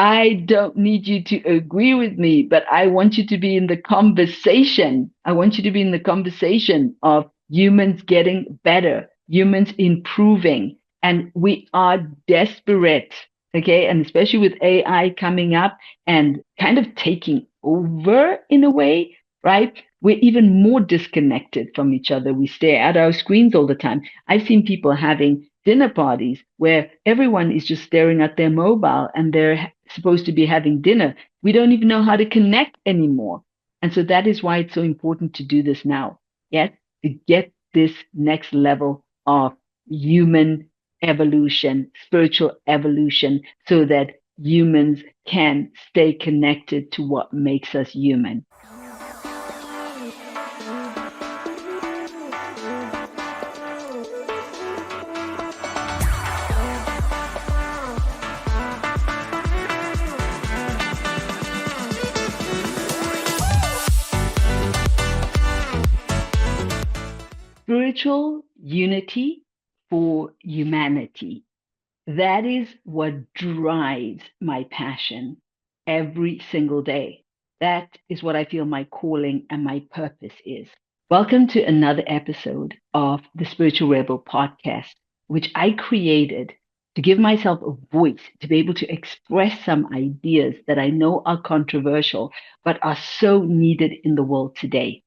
I don't need you to agree with me, but I want you to be in the conversation. I want you to be in the conversation of humans getting better, humans improving, and we are desperate. Okay. And especially with AI coming up and kind of taking over in a way, right? We're even more disconnected from each other. We stare at our screens all the time. I've seen people having dinner parties where everyone is just staring at their mobile and they're supposed to be having dinner. We don't even know how to connect anymore. And so that is why it's so important to do this now. Yes, to get this next level of human evolution, spiritual evolution, so that humans can stay connected to what makes us human. Spiritual unity for humanity. That is what drives my passion every single day. That is what I feel my calling and my purpose is. Welcome to another episode of the Spiritual Rebel podcast, which I created to give myself a voice to be able to express some ideas that I know are controversial, but are so needed in the world today.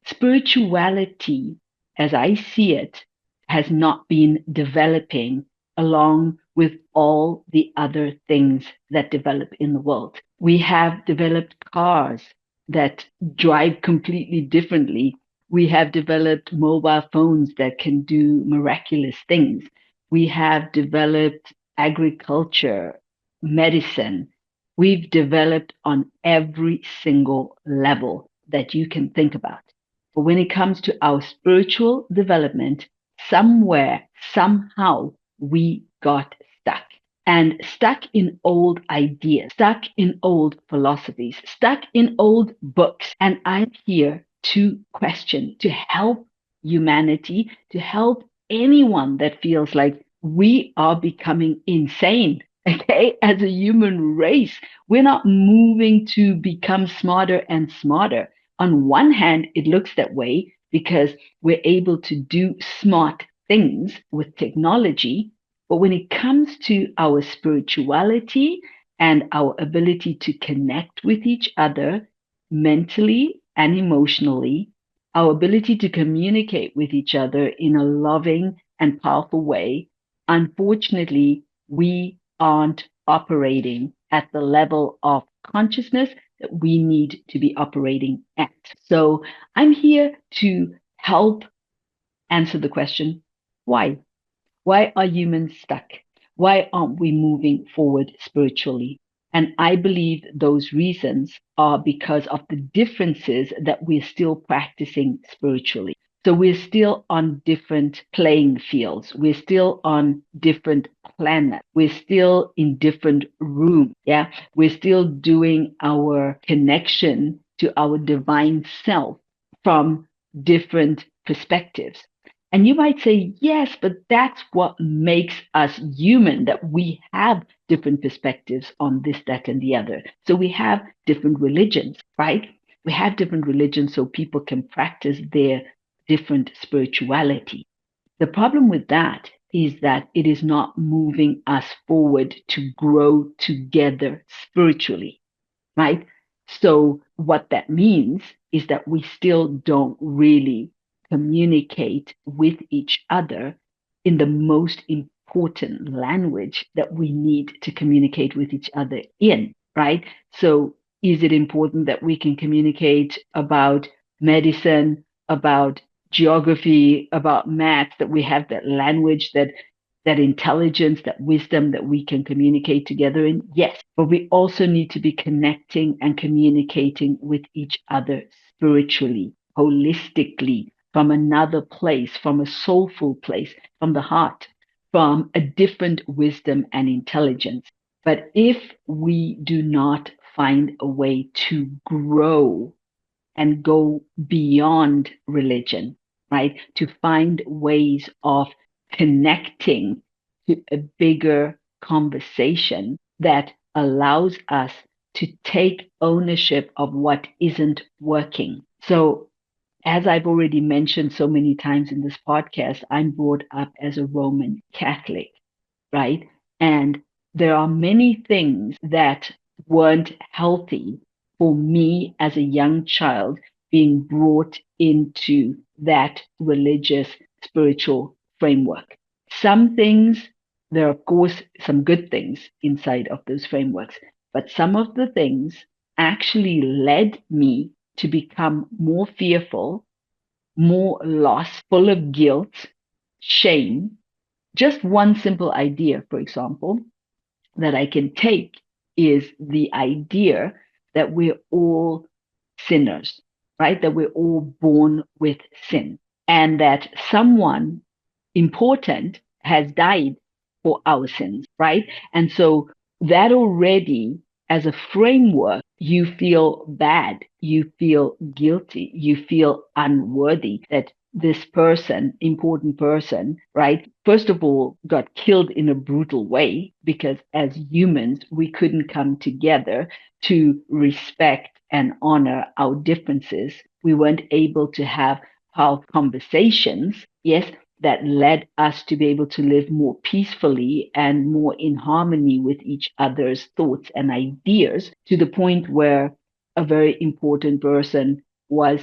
Spirituality, as I see it, has not been developing along with all the other things that develop in the world. We have developed cars that drive completely differently. We have developed mobile phones that can do miraculous things. We have developed agriculture, medicine. We've developed on every single level that you can think about. But when it comes to our spiritual development, somewhere, somehow, we got stuck. And stuck in old ideas, stuck in old philosophies, stuck in old books. And I'm here to question, to help humanity, to help anyone that feels like we are becoming insane. Okay, as a human race, we're not moving to become smarter and smarter. On one hand, it looks that way because we're able to do smart things with technology. But when it comes to our spirituality and our ability to connect with each other mentally and emotionally, our ability to communicate with each other in a loving and powerful way, unfortunately, we aren't operating at the level of consciousness that we need to be operating at. So I'm here to help answer the question, why? Why are humans stuck? Why aren't we moving forward spiritually? And I believe those reasons are because of the differences that we're still practicing spiritually. So we're still on different playing fields. We're still on different planets. We're still in different rooms. Yeah. We're still doing our connection to our divine self from different perspectives. And you might say, yes, but that's what makes us human, that we have different perspectives on this, that, and the other. So we have different religions, right? We have different religions so people can practice their different spirituality. The problem with that is that it is not moving us forward to grow together spiritually, right? So what that means is that we still don't really communicate with each other in the most important language that we need to communicate with each other in, right? So is it important that we can communicate about medicine, about geography, about math, that we have that language, that intelligence, that wisdom that we can communicate together in? Yes, but we also need to be connecting and communicating with each other spiritually, holistically, from another place, from a soulful place, from the heart, from a different wisdom and intelligence. But if we do not find a way to grow and go beyond religion, right? To find ways of connecting to a bigger conversation that allows us to take ownership of what isn't working. So, as I've already mentioned so many times in this podcast, I'm brought up as a Roman Catholic, right? And there are many things that weren't healthy for me as a young child being brought into that religious spiritual framework. Some things, there are, of course, some good things inside of those frameworks, but some of the things actually led me to become more fearful, more lost, full of guilt, shame. Just one simple idea, for example, that I can take is the idea that we're all sinners, right? That we're all born with sin, and that someone important has died for our sins, right? And so that already, as a framework, you feel bad, you feel guilty, you feel unworthy that this person, important person, right, first of all, got killed in a brutal way because as humans, we couldn't come together to respect and honor our differences. We weren't able to have powerful conversations, yes, that led us to be able to live more peacefully and more in harmony with each other's thoughts and ideas to the point where a very important person was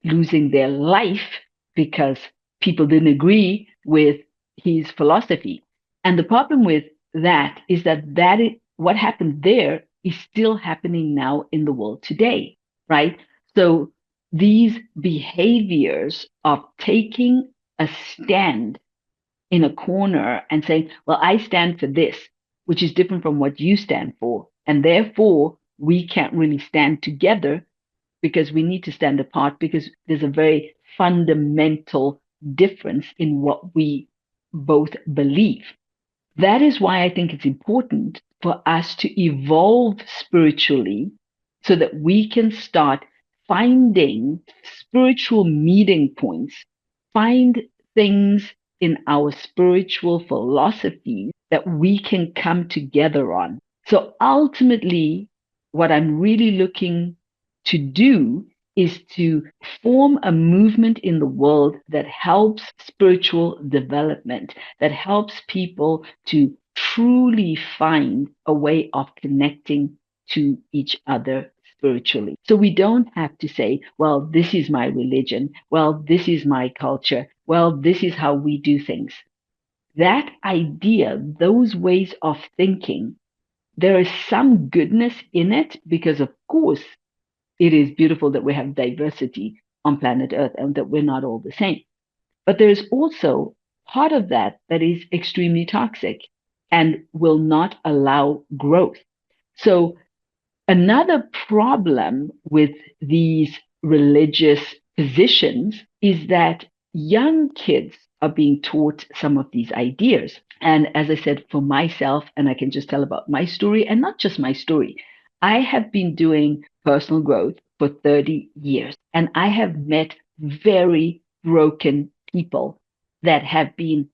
losing their life because people didn't agree with his philosophy. And the problem with that is that what happened there is still happening now in the world today, right? So these behaviors of taking a stand in a corner and saying, well, I stand for this, which is different from what you stand for. And therefore, we can't really stand together because we need to stand apart because there's a very fundamental difference in what we both believe. That is why I think it's important for us to evolve spiritually so that we can start finding spiritual meeting points, find things in our spiritual philosophies that we can come together on. So ultimately, what I'm really looking to do is to form a movement in the world that helps spiritual development, that helps people to truly find a way of connecting to each other spiritually. So we don't have to say, well, this is my religion. Well, this is my culture. Well, this is how we do things. That idea, those ways of thinking, there is some goodness in it because, of course, it is beautiful that we have diversity on planet Earth and that we're not all the same. But there's also part of that that is extremely toxic and will not allow growth. So another problem with these religious positions is that young kids are being taught some of these ideas. And as I said, for myself, and I can just tell about my story and not just my story, I have been doing personal growth for 30 years and I have met very broken people that have been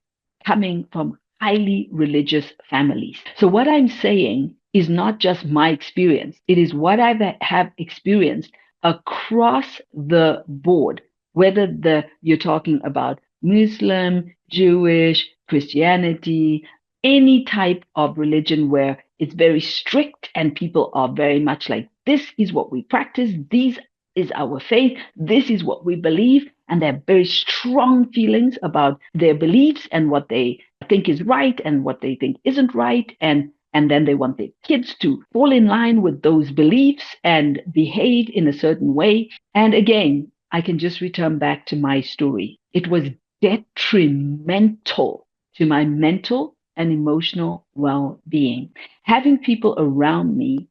coming from highly religious families. So what I'm saying is not just my experience. It is what I have experienced across the board, whether you're talking about Muslim, Jewish, Christianity, any type of religion where it's very strict and people are very much like, this is what we practice, these is our faith, this is what we believe, and they have very strong feelings about their beliefs and what they think is right and what they think isn't right, and then they want their kids to fall in line with those beliefs and behave in a certain way. And again, I can just return back to my story. It was detrimental to my mental and emotional well-being. Having people around me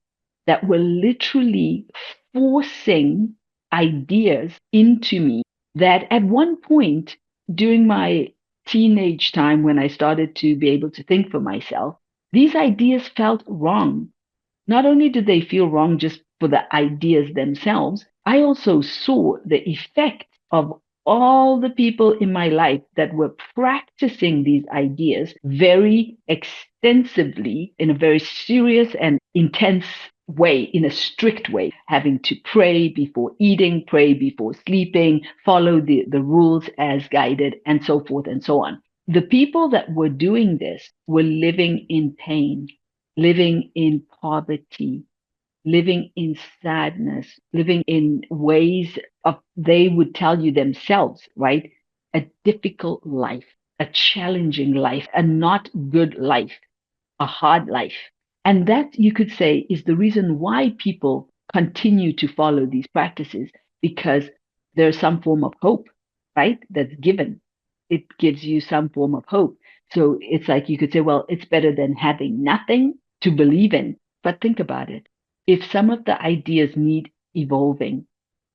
that were literally forcing ideas into me that at one point during my teenage time when I started to be able to think for myself, these ideas felt wrong. Not only did they feel wrong just for the ideas themselves, I also saw the effect of all the people in my life that were practicing these ideas very extensively in a very serious and intense way, in a strict way, having to pray before eating, pray before sleeping, follow the rules as guided, and so forth and so on. The people that were doing this were living in pain, living in poverty, living in sadness, living in ways of, they would tell you themselves, right? A difficult life, a challenging life, a not good life, a hard life. And that, you could say, is the reason why people continue to follow these practices, because there's some form of hope, right? That's given. It gives you some form of hope. So it's like you could say, well, it's better than having nothing to believe in. But think about it. If some of the ideas need evolving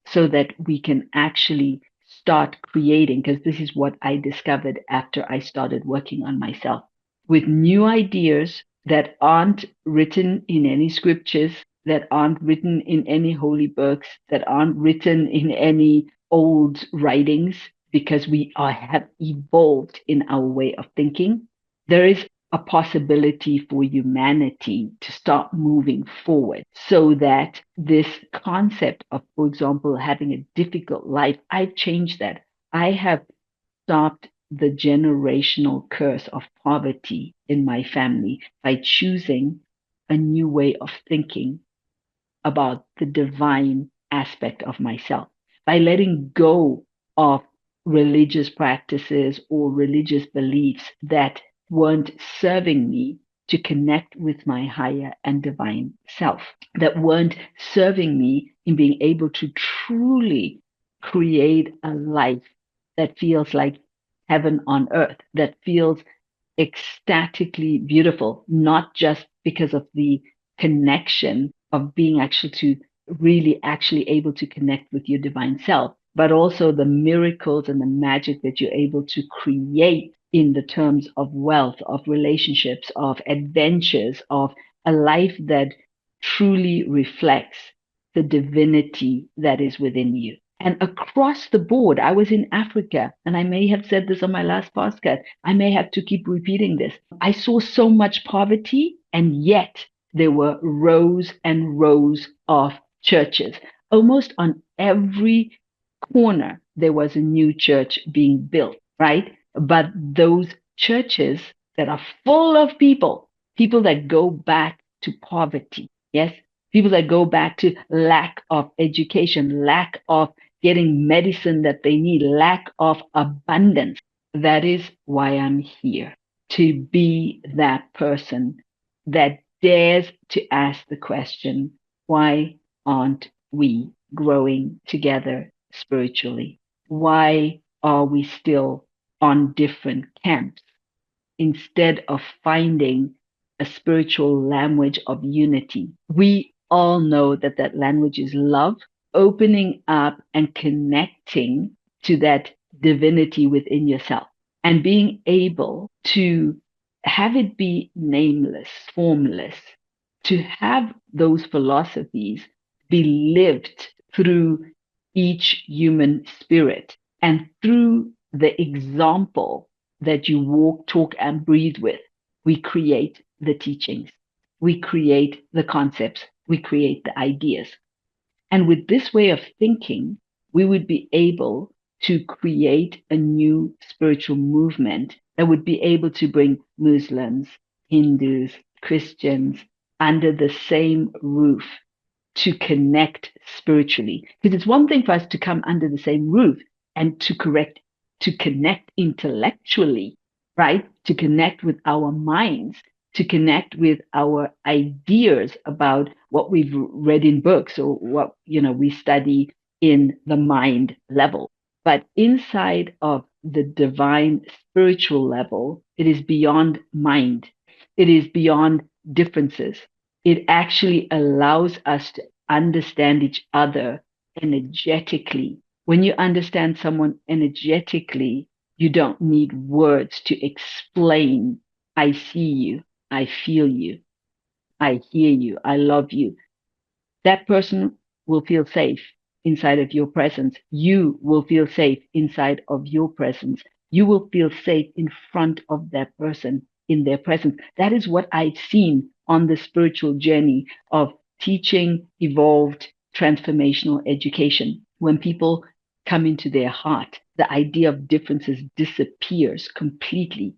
so that we can actually start creating, because this is what I discovered after I started working on myself with new ideas that aren't written in any scriptures, that aren't written in any holy books, that aren't written in any old writings, because have evolved in our way of thinking. There is a possibility for humanity to start moving forward so that this concept of, for example, having a difficult life, I've changed that. I have stopped the generational curse of poverty in my family by choosing a new way of thinking about the divine aspect of myself, by letting go of religious practices or religious beliefs that weren't serving me to connect with my higher and divine self, that weren't serving me in being able to truly create a life that feels like heaven on earth, that feels ecstatically beautiful, not just because of the connection of being actually to really actually able to connect with your divine self, but also the miracles and the magic that you're able to create in the terms of wealth, of relationships, of adventures, of a life that truly reflects the divinity that is within you. And across the board, I was in Africa, and I may have said this on my last podcast. I may have to keep repeating this. I saw so much poverty, and yet there were rows and rows of churches. Almost on every corner, there was a new church being built, right? But those churches that are full of people, people that go back to poverty, yes? People that go back to lack of education, lack of getting medicine that they need, lack of abundance. That is why I'm here, to be that person that dares to ask the question, why aren't we growing together spiritually? Why are we still on different camps instead of finding a spiritual language of unity? We all know that that language is love, opening up and connecting to that divinity within yourself and being able to have it be nameless, formless, to have those philosophies be lived through each human spirit and through the example that you walk, talk, and breathe with. We create the teachings, we create the concepts, we create the ideas. And with this way of thinking, we would be able to create a new spiritual movement that would be able to bring Muslims, Hindus, Christians under the same roof to connect spiritually. Because it's one thing for us to come under the same roof and to connect intellectually, right? To connect with our minds, to connect with our ideas about what we've read in books or what, we study in the mind level. But inside of the divine spiritual level, it is beyond mind. It is beyond differences. It actually allows us to understand each other energetically. When you understand someone energetically, you don't need words to explain. I see you. I feel you. I hear you. I love you. That person will feel safe. inside of your presence. You will feel safe inside of your presence. You will feel safe in front of that person in their presence. That is what I've seen on the spiritual journey of teaching evolved transformational education. When people come into their heart, the idea of differences disappears completely.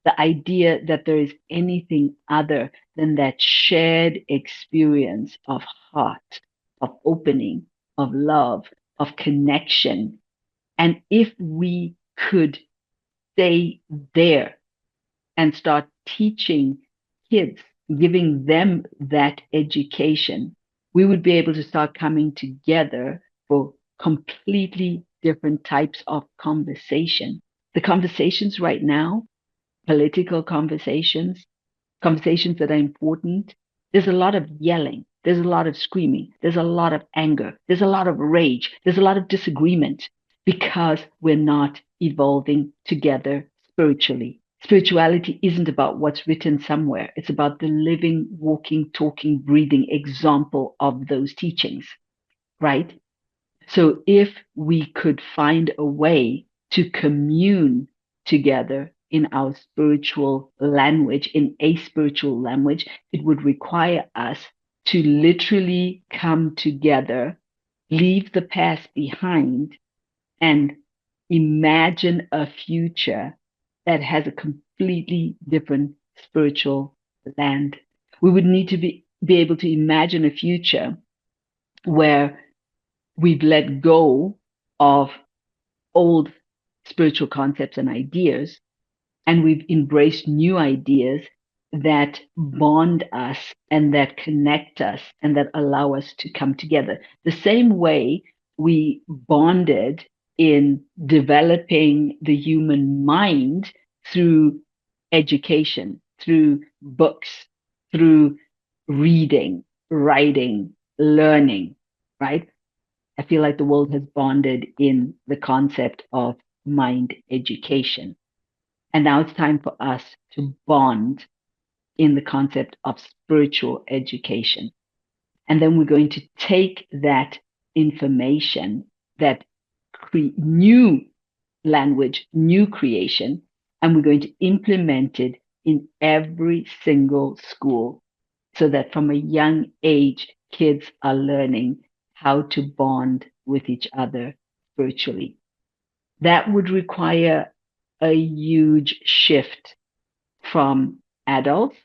The idea that there is anything other than that shared experience of heart, of opening, of love, of connection. And if we could stay there and start teaching kids, giving them that education, we would be able to start coming together for completely different types of conversation. The conversations right now, political conversations, conversations that are important, there's a lot of yelling. There's a lot of screaming. There's a lot of anger. There's a lot of rage. There's a lot of disagreement because we're not evolving together spiritually. Spirituality isn't about what's written somewhere. It's about the living, walking, talking, breathing example of those teachings, right? So if we could find a way to commune together in our spiritual language, in a spiritual language, it would require us to literally come together, leave the past behind, and imagine a future that has a completely different spiritual land. We would need to be able to imagine a future where we've let go of old spiritual concepts and ideas, and we've embraced new ideas that bond us and that connect us and that allow us to come together. The same way we bonded in developing the human mind through education, through books, through reading, writing, learning, right? I feel like the world has bonded in the concept of mind education. And now it's time for us to bond in the concept of spiritual education. And then we're going to take that information, that new language, new creation, and we're going to implement it in every single school so that from a young age, kids are learning how to bond with each other spiritually. That would require a huge shift from adults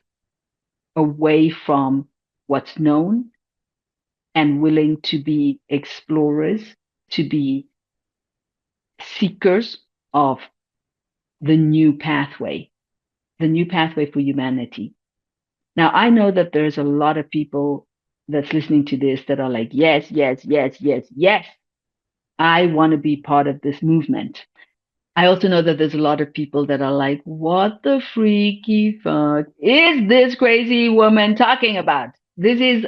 away from what's known and willing to be explorers, to be seekers of the new pathway, the new pathway for humanity. Now, I know that there's a lot of people that's listening to this that are like, yes, yes, yes, yes, yes, I want to be part of this movement. I also know that there's a lot of people that are like, what the freaky fuck is this crazy woman talking about? This is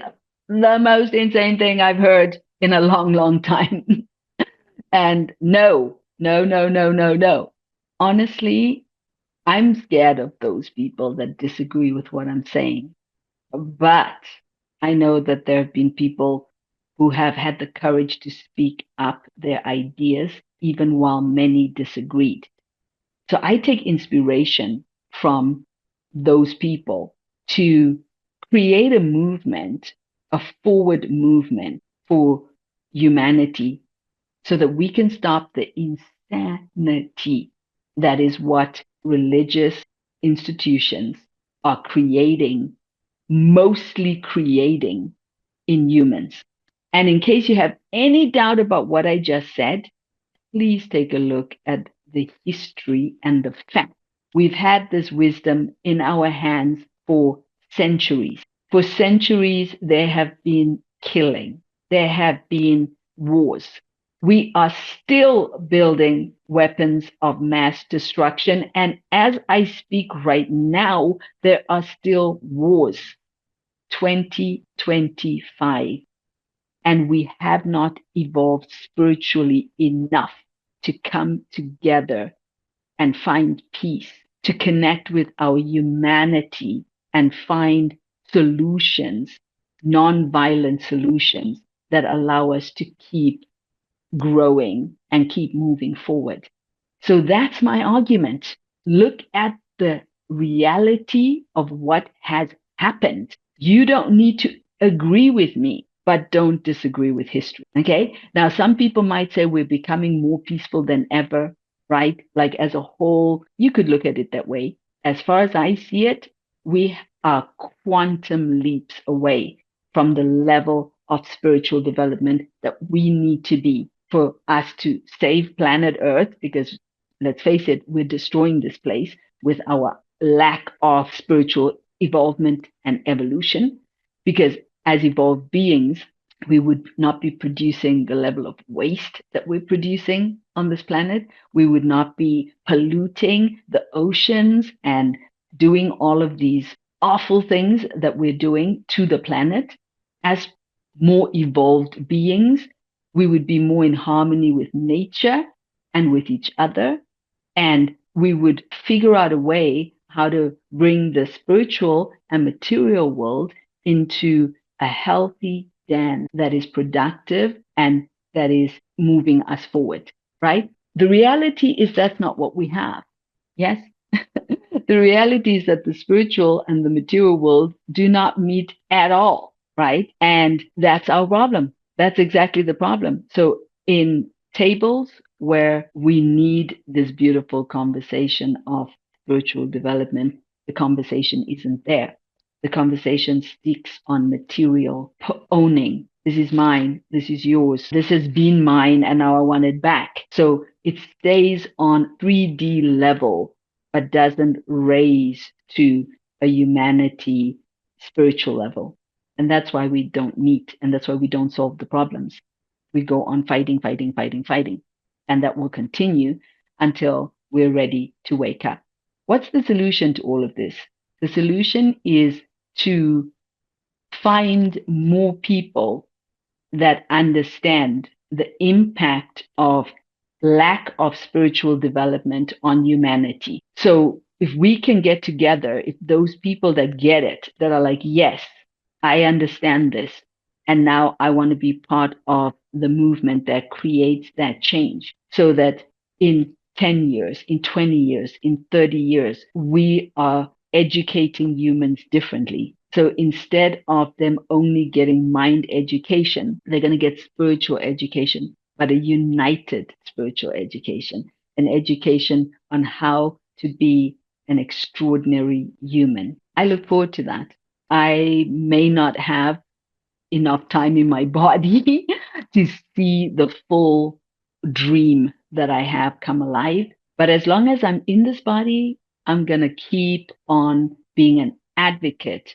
the most insane thing I've heard in a long, long time. And no, no, no, no, no, no. Honestly, I'm scared of those people that disagree with what I'm saying. But I know that there have been people who have had the courage to speak up their ideas, even while many disagreed. So I take inspiration from those people to create a movement, a forward movement for humanity so that we can stop the insanity that is what religious institutions are creating, mostly creating in humans. And in case you have any doubt about what I just said, please take a look at the history and the fact. We've had this wisdom in our hands for centuries. For centuries, there have been killing, there have been wars. We are still building weapons of mass destruction. And as I speak right now, there are still wars. 2025. And we have not evolved spiritually enough to come together and find peace, to connect with our humanity and find solutions, non-violent solutions that allow us to keep growing and keep moving forward. So that's my argument. Look at the reality of what has happened. You don't need to agree with me, but don't disagree with history. Okay. Now, some people might say we're becoming more peaceful than ever, right? Like as a whole, you could look at it that way. As far as I see it, we are quantum leaps away from the level of spiritual development that we need to be for us to save planet Earth, because let's face it, we're destroying this place with our lack of spiritual evolvement and evolution. Because as evolved beings, we would not be producing the level of waste that we're producing on this planet. We would not be polluting the oceans and doing all of these awful things that we're doing to the planet. As more evolved beings, we would be more in harmony with nature and with each other, and we would figure out a way how to bring the spiritual and material world into a healthy dance that is productive and that is moving us forward, right? The reality is that's not what we have. Yes. The reality is that the spiritual and the material world do not meet at all, right? And that's our problem. That's exactly the problem. So in tables where we need this beautiful conversation of spiritual development, the conversation isn't there. The conversation sticks on material owning. This is mine. This is yours. This has been mine and now I want it back. So it stays on 3D level, but doesn't raise to a humanity spiritual level. And that's why we don't meet. And that's why we don't solve the problems. We go on fighting, fighting, fighting, fighting. And that will continue until we're ready to wake up. What's the solution to all of this? The solution is to find more people that understand the impact of lack of spiritual development on humanity. So if we can get together, if those people that get it, that are like, yes, I understand this, and now I want to be part of the movement that creates that change, so that in 10 years, in 20 years, in 30 years, we are educating humans differently. So instead of them only getting mind education, they're going to get spiritual education, but a united spiritual education, an education on how to be an extraordinary human. I look forward to that. I may not have enough time in my body to see the full dream that I have come alive. But as long as I'm in this body, I'm going to keep on being an advocate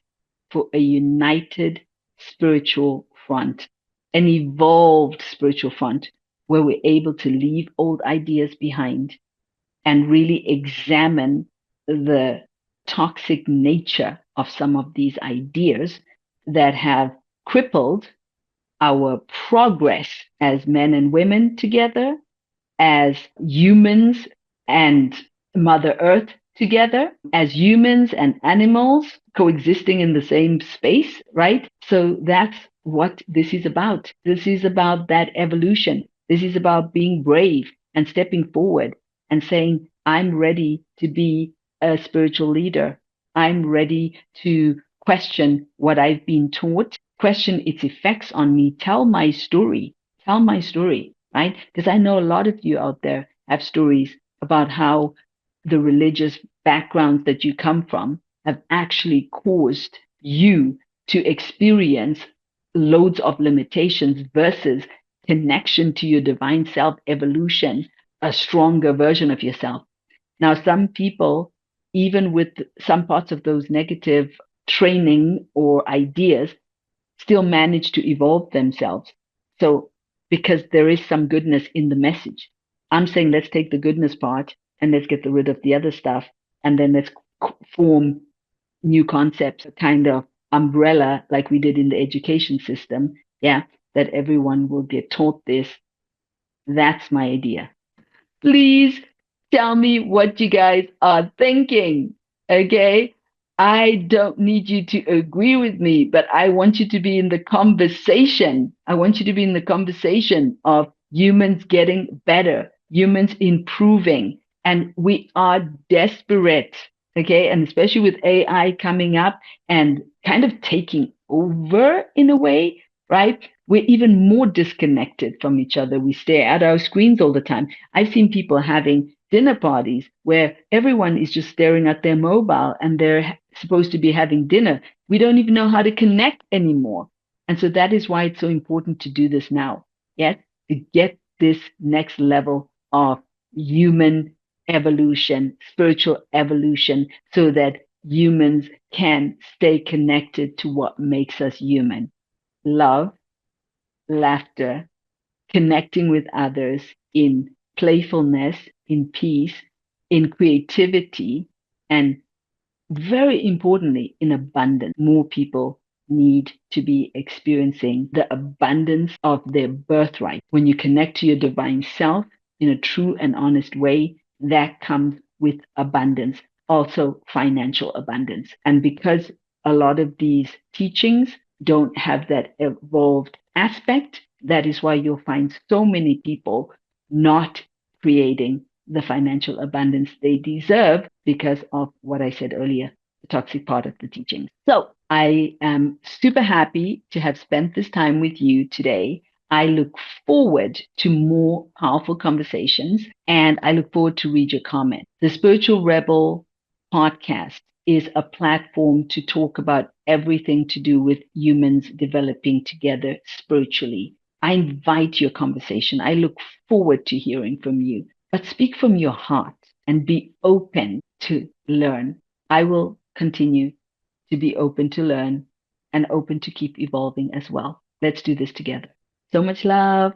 for a united spiritual front, an evolved spiritual front where we're able to leave old ideas behind and really examine the toxic nature of some of these ideas that have crippled our progress as men and women together, as humans and Mother Earth together, as humans and animals coexisting in the same space, right? So that's what this is about. This is about that evolution. This is about being brave and stepping forward and saying, I'm ready to be a spiritual leader. I'm ready to question what I've been taught, question its effects on me, tell my story, right? Because I know a lot of you out there have stories about how the religious backgrounds that you come from have actually caused you to experience loads of limitations versus connection to your divine self evolution, a stronger version of yourself. Now, some people, even with some parts of those negative training or ideas, still manage to evolve themselves. So, because there is some goodness in the message, I'm saying let's take the goodness part and let's get rid of the other stuff. And then let's form new concepts, a kind of umbrella like we did in the education system. Yeah, that everyone will get taught this. That's my idea. Please tell me what you guys are thinking. Okay. I don't need you to agree with me, but I want you to be in the conversation. I want you to be in the conversation of humans getting better, humans improving, and we are desperate. Okay. And especially with AI coming up and kind of taking over in a way, right? We're even more disconnected from each other. We stare at our screens all the time. I've seen people having dinner parties where everyone is just staring at their mobile and they're supposed to be having dinner. We don't even know how to connect anymore. And so that is why it's so important to do this now. Yes, to get this next level of human evolution, spiritual evolution, so that humans can stay connected to what makes us human: love, laughter, connecting with others in playfulness, in peace, in creativity, and very importantly, in abundance. More people need to be experiencing the abundance of their birthright. When you connect to your divine self in a true and honest way, that comes with abundance, also financial abundance. And because a lot of these teachings don't have that evolved aspect, that is why you'll find so many people not creating the financial abundance they deserve because of what I said earlier, the toxic part of the teaching. So I am super happy to have spent this time with you today. I look forward to more powerful conversations and I look forward to read your comments. The Spiritual Rebel podcast is a platform to talk about everything to do with humans developing together spiritually. I invite your conversation. I look forward to hearing from you, but speak from your heart and be open to learn. I will continue to be open to learn and open to keep evolving as well. Let's do this together. So much love.